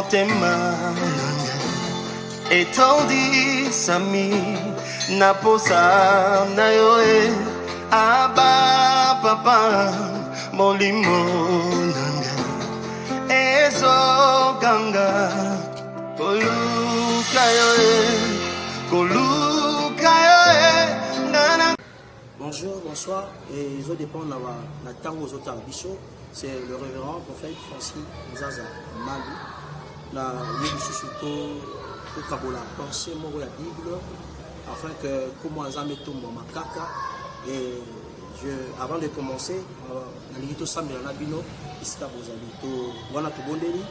motema nanga etondi sami na posa na yoe aba papa molimo nanga ezo ganga koluka yoe nana. Bonjour, bonsoir, et je dépend de la tango aux autres bichot. C'est le révérend prophète Francis Nzaza Malou. La Yébichouchouto, au Kabola, pensez moi la Bible, afin que comment Nzame tombe ma caca. Et avant de commencer, Nalito Sambi Nabino, Iska Bozalito, Wana Tobondeli,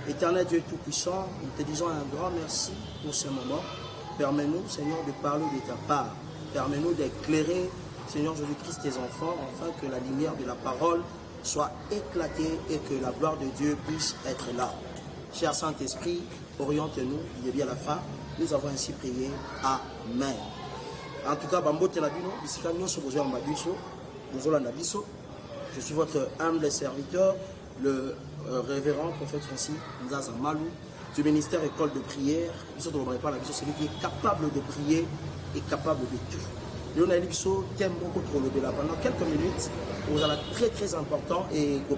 Éternel Dieu Tout-Puissant, nous te disons un grand merci pour ce moment. Permets-nous, Seigneur, de parler de ta part. Permets-nous d'éclairer, Seigneur Jésus-Christ, tes enfants, afin que la lumière de la parole soit éclatée et que la gloire de Dieu puisse être là. Cher Saint-Esprit, oriente-nous, il est bien la fin. Nous avons ainsi prié. Amen. En tout cas, je suis votre humble serviteur, le révérend prophète Francis Nzaza Malou, du ministère École de prière. Celui qui est capable de prier et capable de tout. Pendant quelques minutes, vous allez très très important et le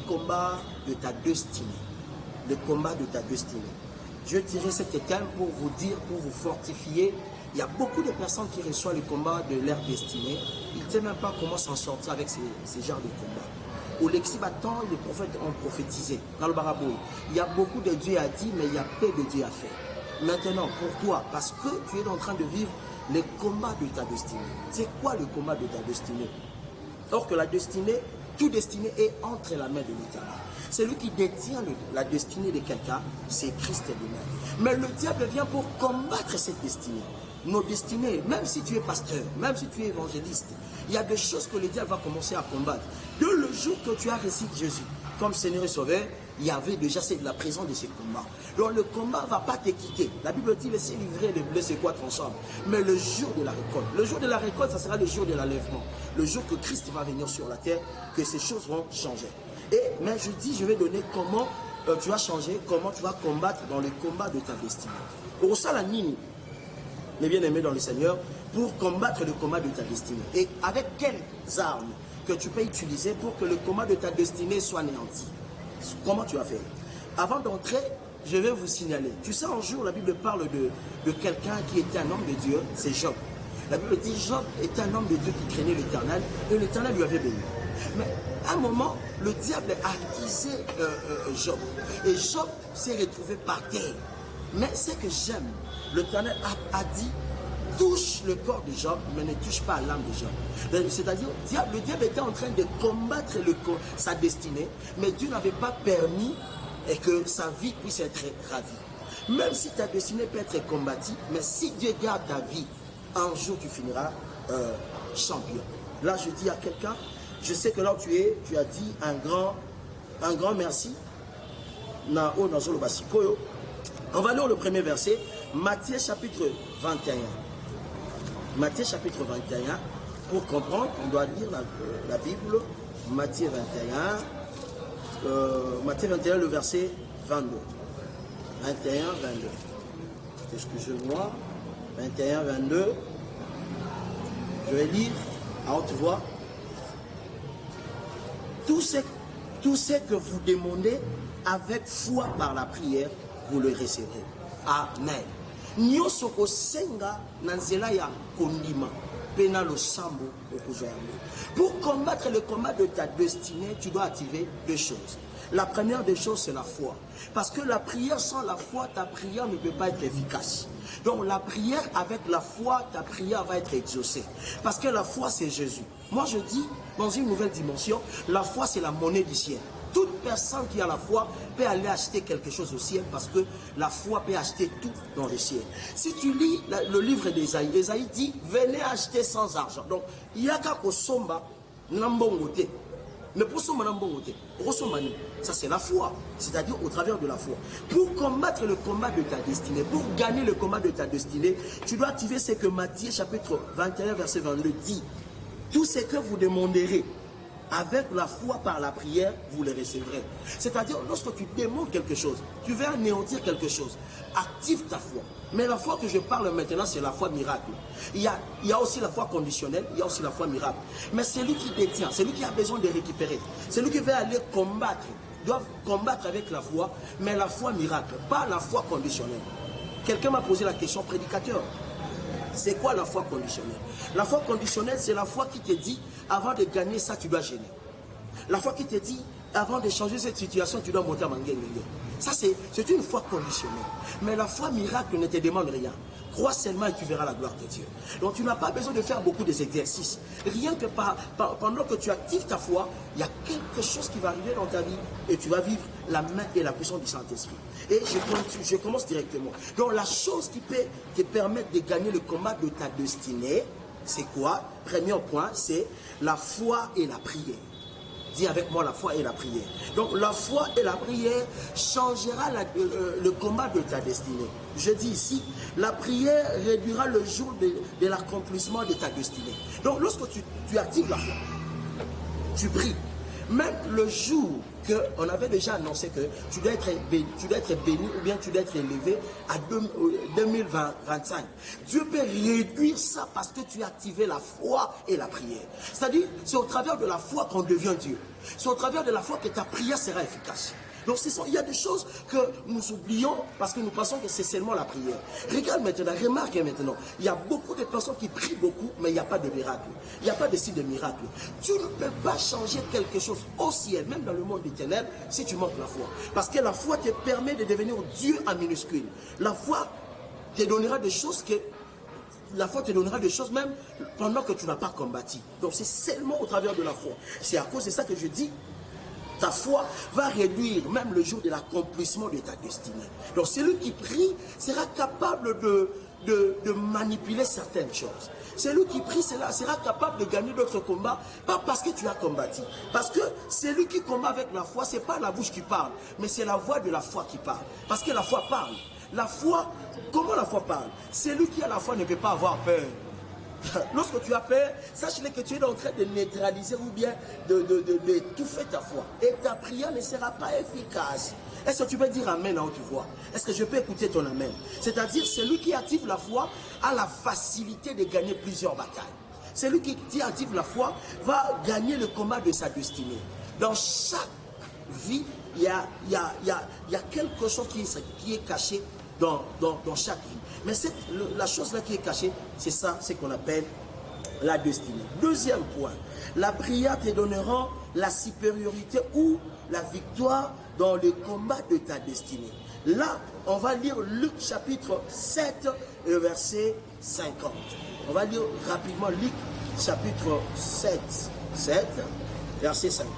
combat de ta destinée. Le combat de ta destinée. Je dirais cet thème pour vous dire, pour vous fortifier. Il y a beaucoup de personnes qui reçoivent le combat de leur destinée. Ils ne savent même pas comment s'en sortir avec ces genres de combats. Au Lexibaton, les prophètes ont prophétisé. Dans le Baraboui, il y a beaucoup de Dieu à dire, mais il y a peu de Dieu à faire. Maintenant, pour toi, parce que tu es en train de vivre le combat de ta destinée. C'est quoi le combat de ta destinée? Or que la destinée, toute destinée est entre la main de l'Éternel. Celui qui détient la destinée de quelqu'un, c'est Christ lui-même. Mais le diable vient pour combattre cette destinée. Nos destinées, même si tu es pasteur, même si tu es évangéliste, il y a des choses que le diable va commencer à combattre. Dès le jour que tu as reçu Jésus comme Seigneur et Sauveur, il y avait déjà la présence de ces combats. Donc le combat ne va pas te quitter. La Bible dit laissez livrer les blés s'équatre ensemble. Mais le jour de la récolte, ça sera le jour de l'enlèvement. Le jour que Christ va venir sur la terre, que ces choses vont changer. Mais je vais donner comment tu vas changer, comment tu vas combattre dans le combat de ta destinée. Au Salanini, mes bien-aimés dans le Seigneur, pour combattre le combat de ta destinée. Et avec quelles armes que tu peux utiliser pour que le combat de ta destinée soit anéanti? Comment tu vas faire? Avant d'entrer, je vais vous signaler. Tu sais, un jour, la Bible parle de quelqu'un qui était un homme de Dieu, c'est Job. La Bible dit Job était un homme de Dieu qui craignait l'Éternel et l'Éternel lui avait béni. Mais à un moment, le diable a accusé Job. Et Job s'est retrouvé par terre. Mais ce que j'aime, l'Éternel a dit touche le corps de Job, mais ne touche pas l'âme de Job. C'est-à-dire, le diable était en train de combattre sa destinée, mais Dieu n'avait pas permis que sa vie puisse être ravie. Même si ta destinée peut être combattue, mais si Dieu garde ta vie, un jour tu finiras champion. Là, je dis à quelqu'un, je sais que là où tu es, tu as dit un grand merci. On va lire le premier verset, Matthieu chapitre 21. Matthieu chapitre 21, pour comprendre, on doit lire la Bible, Matthieu 21, le verset 22. 21, 22. Qu'est-ce que je vois? 21, 22. Je vais lire à haute voix. Tout ce que vous demandez avec foi par la prière, vous le recevrez. Amen. Nyoso kosenga na nzela ya kondima pena lo sambo okuzwa. Pour combattre le combat de ta destinée, tu dois activer deux choses. La première des choses, c'est la foi. Parce que la prière sans la foi, ta prière ne peut pas être efficace. Donc la prière avec la foi, ta prière va être exaucée. Parce que la foi, c'est Jésus. Moi, je dis, dans une nouvelle dimension, la foi, c'est la monnaie du ciel. Toute personne qui a la foi peut aller acheter quelque chose au ciel parce que la foi peut acheter tout dans le ciel. Si tu lis le livre d'Ésaïe, Ésaïe dit, venez acheter sans argent. Donc, il y a qu'à somba, n'ambongote. Mais pour somba n'ambongote, ça c'est la foi, c'est-à-dire au travers de la foi. Pour combattre le combat de ta destinée, pour gagner le combat de ta destinée, tu dois activer ce que Matthieu chapitre 21, verset 22 dit. Tout ce que vous demanderez avec la foi par la prière, vous les recevrez. C'est-à-dire, lorsque tu demandes quelque chose, tu veux anéantir quelque chose, active ta foi. Mais la foi que je parle maintenant, c'est la foi miracle. Il y a aussi la foi conditionnelle, il y a aussi la foi miracle. Mais celui qui détient, celui qui a besoin de récupérer, celui qui veut aller combattre, doit combattre avec la foi, mais la foi miracle, pas la foi conditionnelle. Quelqu'un m'a posé la question, prédicateur, c'est quoi la foi conditionnelle? La foi conditionnelle, c'est la foi qui te dit, avant de gagner ça, tu dois gêner. La foi qui te dit, avant de changer cette situation, tu dois monter à Mangué. Ça, c'est une foi conditionnelle. Mais la foi miracle ne te demande rien. Crois seulement et tu verras la gloire de Dieu. Donc tu n'as pas besoin de faire beaucoup d'exercices. Rien que pendant que tu actives ta foi, il y a quelque chose qui va arriver dans ta vie et tu vas vivre la main et la puissance du Saint-Esprit. Et je commence directement. Donc la chose qui peut te permettre de gagner le combat de ta destinée, c'est quoi? Premier point, c'est la foi et la prière. Dis avec moi la foi et la prière. Donc la foi et la prière changera le combat de ta destinée. Je dis ici, la prière réduira le jour de l'accomplissement de ta destinée. Donc lorsque tu actives la foi, tu pries, même le jour qu'on avait déjà annoncé que tu dois être béni ou bien tu dois être élevé à 2025. Dieu peut réduire ça parce que tu as activé la foi et la prière. C'est-à-dire, c'est au travers de la foi qu'on devient Dieu. C'est au travers de la foi que ta prière sera efficace. Donc il y a des choses que nous oublions parce que nous pensons que c'est seulement la prière. Regarde maintenant, remarque maintenant, il y a beaucoup de personnes qui prient beaucoup, mais il n'y a pas de miracle. Il n'y a pas de signe de miracle. Tu ne peux pas changer quelque chose au ciel, même dans le monde des ténèbres, si tu manques la foi. Parce que la foi te permet de devenir Dieu en minuscule. La foi te donnera des choses même pendant que tu n'as pas combattu. Donc c'est seulement au travers de la foi. C'est à cause de ça que je dis, ta foi va réduire même le jour de l'accomplissement de ta destinée. Donc celui qui prie sera capable de manipuler certaines choses. Celui qui prie sera capable de gagner d'autres combats, pas parce que tu as combattu. Parce que celui qui combat avec la foi, ce n'est pas la bouche qui parle, mais c'est la voix de la foi qui parle. Parce que la foi parle. La foi, comment la foi parle? Celui qui a la foi ne peut pas avoir peur. Lorsque tu as peur, sache-le que tu es en train de neutraliser ou bien d'étouffer ta foi. Et ta prière ne sera pas efficace. Est-ce que tu peux dire amen à haute voix? Est-ce que je peux écouter ton amen? C'est-à-dire, celui qui active la foi a la facilité de gagner plusieurs batailles. Celui qui active la foi va gagner le combat de sa destinée. Dans chaque vie, il y a quelque chose qui est caché dans chaque vie. Mais la chose là qui est cachée, c'est ça, c'est qu'on appelle la destinée. Deuxième point, la prière te donnera la supériorité ou la victoire dans le combat de ta destinée. Là, on va lire Luc chapitre 7, verset 50. On va lire rapidement Luc chapitre 7, verset 50.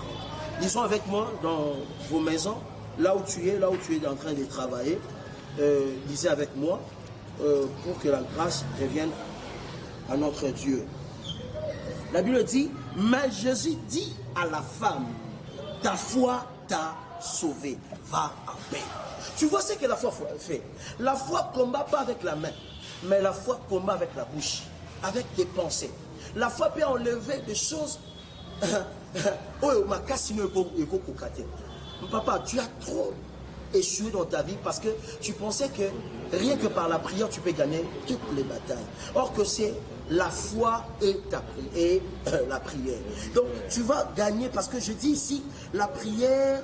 Lisons avec moi dans vos maisons, là où tu es en train de travailler. Lisez avec moi. Pour que la grâce revienne à notre Dieu. La Bible dit, mais Jésus dit à la femme, ta foi t'a sauvé, va en paix. Tu vois ce que la foi fait? La foi combat pas avec la main, mais la foi combat avec la bouche, avec tes pensées. La foi peut enlever des choses. Papa, tu as trop échoué dans ta vie parce que tu pensais que rien que par la prière tu peux gagner toutes les batailles. Or que c'est la foi et la prière. Donc tu vas gagner parce que je dis ici, la prière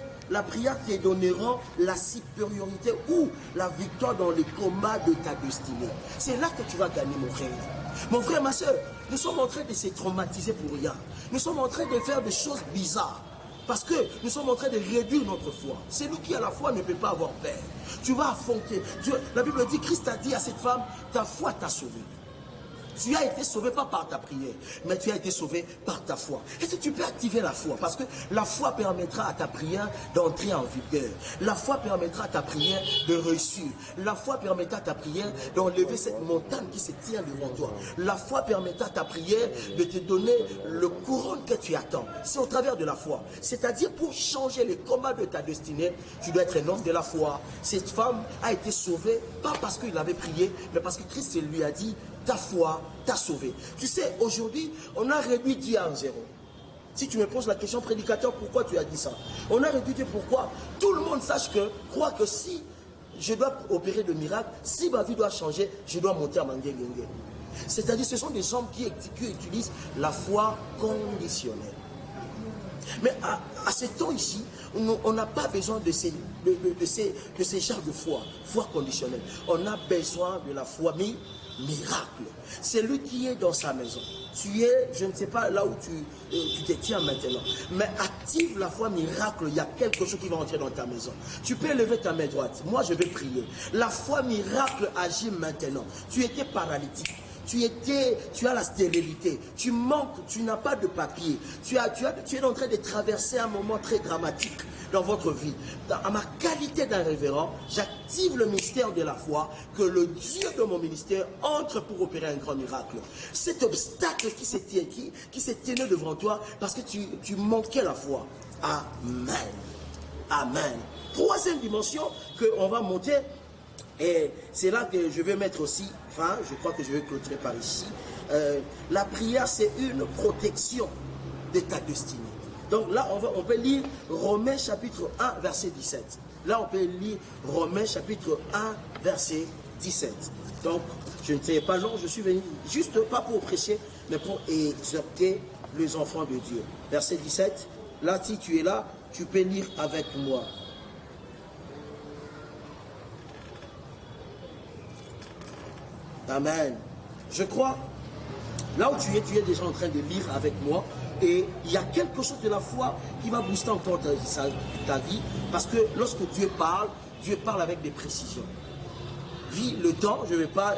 te donnera la supériorité ou la victoire dans les combats de ta destinée. C'est là que tu vas gagner, mon frère. Mon frère, ma soeur, nous sommes en train de se traumatiser pour rien. Nous sommes en train de faire des choses bizarres. Parce que nous sommes en train de réduire notre foi. Celui qui a la foi ne peut pas avoir peur. Tu vas affronter. La Bible dit, Christ a dit à cette femme, ta foi t'a sauvé. Tu as été sauvé pas par ta prière, mais tu as été sauvé par ta foi. Est-ce que tu peux activer la foi? Parce que la foi permettra à ta prière d'entrer en vigueur. La foi permettra à ta prière de réussir. La foi permettra à ta prière d'enlever cette montagne qui se tient devant toi. La foi permettra à ta prière de te donner le couronne que tu attends. C'est au travers de la foi. C'est-à-dire pour changer les combats de ta destinée, tu dois être un homme de la foi. Cette femme a été sauvée, pas parce qu'il avait prié, mais parce que Christ lui a dit, ta foi t'a sauvé. Tu sais, aujourd'hui, on a réduit Dieu à zéro. Si tu me poses la question, prédicateur, pourquoi tu as dit ça? On a réduit pourquoi tout le monde croit que si je dois opérer de miracles, si ma vie doit changer, je dois monter à Mangue Genge. C'est-à-dire, ce sont des hommes qui utilisent la foi conditionnelle. Mais à ce temps ici, on n'a pas besoin de ces genres de foi conditionnelle. On a besoin de la foi miracle. C'est lui qui est dans sa maison. Tu es, je ne sais pas là où tu te tiens maintenant, mais active la foi miracle. Il y a quelque chose qui va entrer dans ta maison. Tu peux lever ta main droite. Moi, je vais prier. La foi miracle agit maintenant. Tu étais paralytique. Tu as la stérilité, tu manques, tu n'as pas de papier, tu es en train de traverser un moment très dramatique dans votre vie. À ma qualité d'un révérend, j'active le mystère de la foi, que le Dieu de mon ministère entre pour opérer un grand miracle. Cet obstacle qui s'est tenu devant toi parce que tu manquais la foi. Amen. Amen. Troisième dimension qu'on va monter. Et c'est là que je vais mettre aussi, enfin, je crois que je vais clôturer par ici. La prière, c'est une protection de ta destinée. Donc là, on peut lire Romains chapitre 1, verset 17. Là, on peut lire Romains chapitre 1, verset 17. Donc, je ne sais pas long, je suis venu juste pas pour prêcher, mais pour exhorter les enfants de Dieu. Verset 17, là, si tu es là, tu peux lire avec moi. Amen. Je crois, là où tu es déjà en train de lire avec moi. Et il y a quelque chose de la foi qui va booster encore ta vie. Parce que lorsque Dieu parle avec des précisions. Vis le temps, je ne vais pas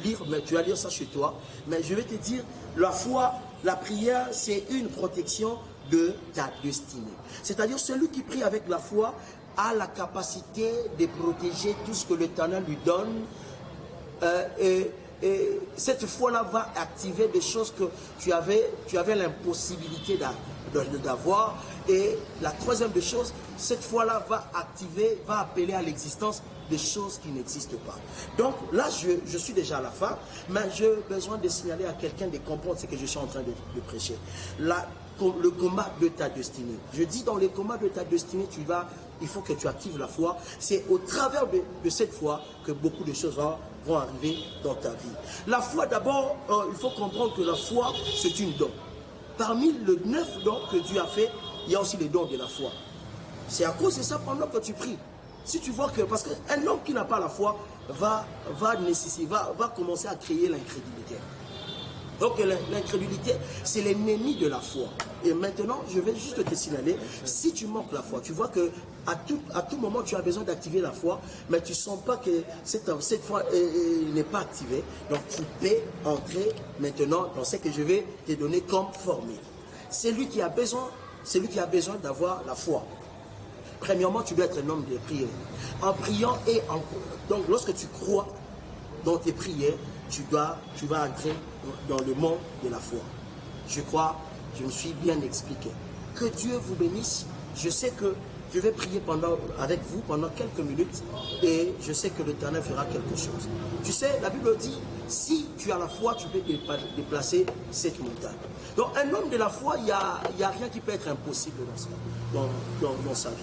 lire, mais tu vas lire ça chez toi. Mais je vais te dire, la foi, la prière, c'est une protection de ta destinée. C'est-à-dire celui qui prie avec la foi a la capacité de protéger tout ce que l'Éternel lui donne. Et cette foi-là va activer des choses que tu avais l'impossibilité d'avoir. Et la troisième des choses, cette foi-là va appeler à l'existence des choses qui n'existent pas. Donc là, je suis déjà à la fin, mais j'ai besoin de signaler à quelqu'un de comprendre ce que je suis en train de prêcher. Le combat de ta destinée. Je dis dans le combat de ta destinée, il faut que tu actives la foi. C'est au travers de cette foi que beaucoup de choses vont arriver dans ta vie. La foi, d'abord, il faut comprendre que la foi, c'est une don. Parmi les 9 dons que Dieu a fait, il y a aussi les dons de la foi. C'est à cause de ça pendant que tu pries. Si tu vois que, parce qu'un homme qui n'a pas la foi va commencer à créer l'incrédulité. Donc l'incrédulité, c'est l'ennemi de la foi. Et maintenant, je vais juste te signaler, si tu manques la foi, tu vois que à tout moment, tu as besoin d'activer la foi, mais tu ne sens pas que cette foi n'est pas activée. Donc tu peux entrer maintenant dans ce que je vais te donner comme formule. C'est lui qui a besoin d'avoir la foi. Premièrement, tu dois être un homme de prière. En priant donc lorsque tu crois dans tes prières, tu vas entrer dans le monde de la foi. Je crois, je me suis bien expliqué. Que Dieu vous bénisse. Je sais que je vais prier avec vous pendant quelques minutes et je sais que l'Éternel fera quelque chose. Tu sais, la Bible dit, si tu as la foi, tu peux déplacer cette montagne. Donc un homme de la foi, il n'y a rien qui peut être impossible dans sa vie.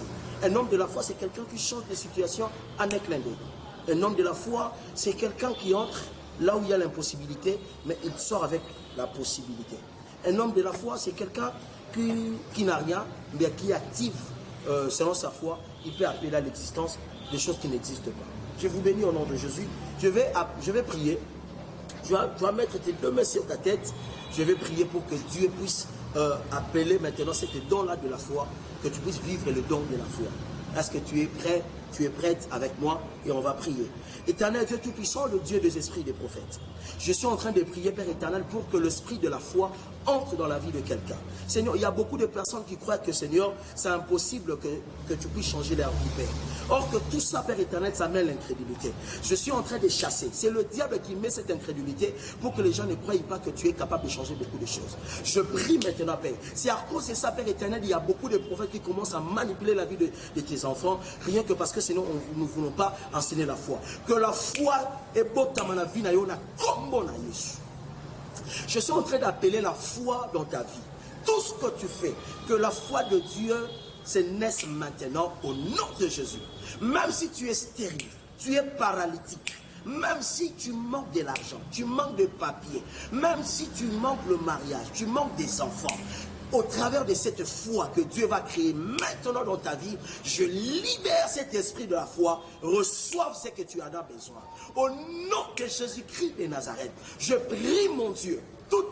Un homme de la foi, c'est quelqu'un qui change les situations en un clin d'œil. Un homme de la foi, c'est quelqu'un qui entre là où il y a l'impossibilité, mais il sort avec la possibilité. Un homme de la foi, c'est quelqu'un qui n'a rien, mais qui active, selon sa foi, il peut appeler à l'existence des choses qui n'existent pas. Je vous bénis au nom de Jésus. Je vais prier. Tu vas mettre tes 2 mains sur ta tête. Je vais prier pour que Dieu puisse appeler maintenant cet don-là de la foi, que tu puisses vivre le don de la foi. Est-ce que tu es prêt? Tu es prête avec moi et on va prier. Éternel Dieu Tout-Puissant, le Dieu des esprits des prophètes. Je suis en train de prier, Père éternel, pour que l'esprit de la foi entre dans la vie de quelqu'un. Seigneur, il y a beaucoup de personnes qui croient que, Seigneur, c'est impossible que tu puisses changer leur vie, Père. Or que tout ça, Père éternel, ça met l'incrédulité. Je suis en train de chasser. C'est le diable qui met cette incrédulité pour que les gens ne croient pas que tu es capable de changer beaucoup de choses. Je prie maintenant, Père. C'est à cause de ça, Père éternel, il y a beaucoup de prophètes qui commencent à manipuler la vie de tes enfants, rien que parce que sinon, nous ne voulons pas enseigner la foi. Que la foi est beau dans la vie, comme on a Jésus. Je suis en train d'appeler la foi dans ta vie. tout ce que tu fais, que la foi de Dieu se naisse maintenant au nom de Jésus. Même si tu es stérile, tu es paralytique, même si tu manques de l'argent, tu manques de papier, même si tu manques le mariage, tu manques des enfants, au travers de cette foi que Dieu va créer maintenant dans ta vie, je libère cet esprit de la foi, reçoive ce que tu en as besoin. Au nom de Jésus-Christ de Nazareth, je prie mon Dieu, tout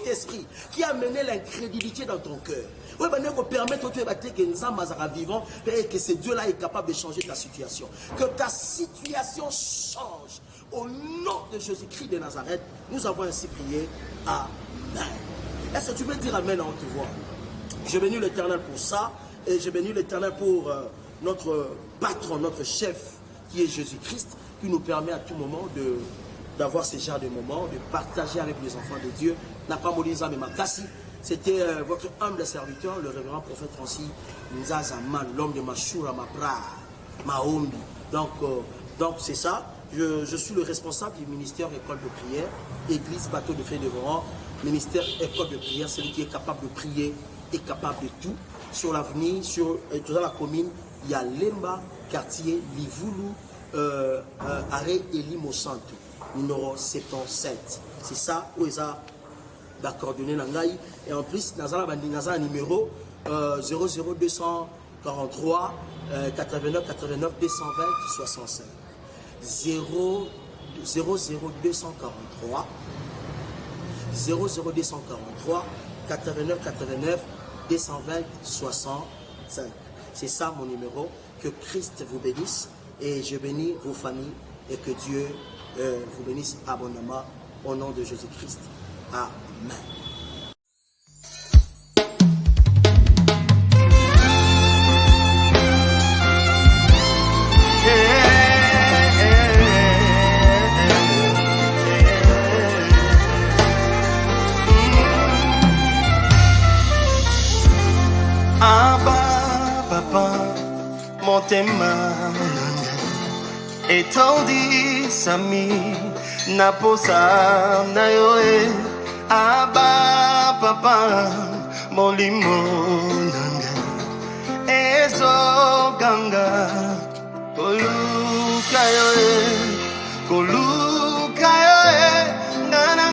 esprit qui a mené l'incrédulité dans ton cœur. Oui, mais nous permettre que nous sommes vivants et que ce Dieu-là est capable de changer ta situation. Que ta situation change. Au nom de Jésus-Christ de Nazareth, nous avons ainsi prié. Amen. Est-ce que tu peux dire Amen en te voix? Je bénis l'Éternel pour ça. Et je bénis l'Éternel pour notre patron, notre chef, qui est Jésus-Christ, qui nous permet à tout moment d'avoir ce genre de moments, de partager avec les enfants de Dieu. C'était votre humble serviteur, le révérend prophète Francis Nzazaman, l'homme de Mashura, Mahombi. Donc c'est ça. Je suis le responsable du ministère École de prière, Église Bateau de Feu Dévorant, ministère École de prière, celui qui est capable de prier est capable de tout. Sur l'avenir, dans la commune, il y a Lemba, quartier, Livoulou, Arrêt et Limosanto, numéro 77. C'est ça, où ils ont coordonné Nangaï. Et en plus, nous avons un numéro 00243 89 89 220 65. 00243 89 89 220 65. C'est ça mon numéro. Que Christ vous bénisse et je bénis vos familles et que Dieu vous bénisse abondamment au nom de Jésus-Christ. Amen. Motema etondi sami naposa na yoe aba papa molimo nanga ezo ganga koluka yoe kolu